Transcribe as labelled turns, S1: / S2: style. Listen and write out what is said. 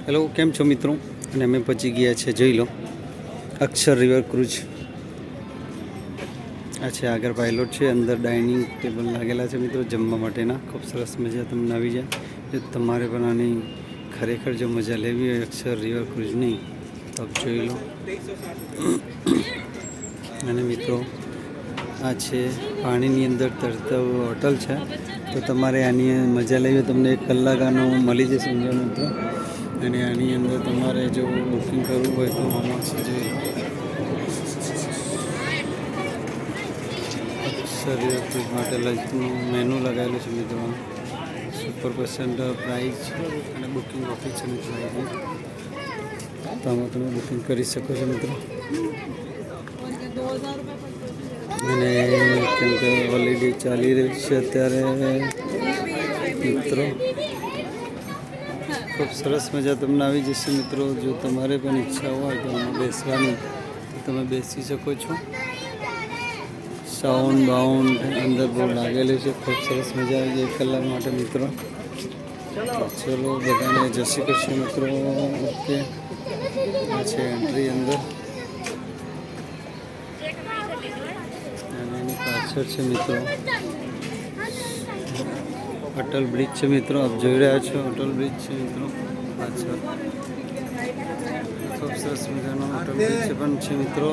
S1: Hello, કેમ છો મિત્રો? અને અમે પહોંચી ગયા છે, જોઈ લો, અક્ષર રિવર ક્રુઝ. આ છે આગળ પાયલોટ છે, અંદર ડાઇનિંગ ટેબલ લાગેલા છે મિત્રો જમવા માટેના. ખૂબ સરસ મજા તમને આવી જાય. જો તમારે પણ આની ખરેખર જો મજા લેવી હોય અક્ષર રિવર ક્રુઝની તો આપ જોઈ લો. અને મિત્રો આ છે પાણીની અંદર તરતા હોટલ છે, તો તમારે આની મજા લેવી હોય તમને 1 કલાક આનો મળી જશે સમજો મિત્રો. અને આની અંદર તમારે જો બુકિંગ કરવું હોય તો આમાં છે જોઈ લો, અક્ષર રિવર ક્રુઝ માટે લંચનું મેનુ લગાવેલું છે મિત્રો. સુપર% પ્રાઇસ અને બુકિંગ ઓફિસ છે મિત્રો. તો આમાં તમે બુકિંગ કરી શકો છો મિત્રો. અને કેમ કે હોલિડે ચાલી રહી છે અત્યારે મિત્રો, ખૂબ સરસ મજા તમને આવી જશે મિત્રો. જો તમારે પણ ઈચ્છા હોય તો આમાં બેસવાની તો તમે બેસી શકો છો. સાઉન્ડ બાઉન્ડ અંદર બહુ લાગેલું છે. ખૂબ સરસ મજા આવી જાય 1 કલાક માટે મિત્રો. ચલો બધાને જય શ્રી કૃષ્ણ મિત્રો. ઓકે, આ છે એન્ટ્રી અંદર અને એની પાછળ છે મિત્રો અટલ બ્રિજ છે મિત્રો. આપ જોઈ રહ્યા છો અટલ બ્રિજ છે મિત્રો પાછળ. ખૂબ સરસ મજાનો અટલ બ્રિજ પણ છે મિત્રો.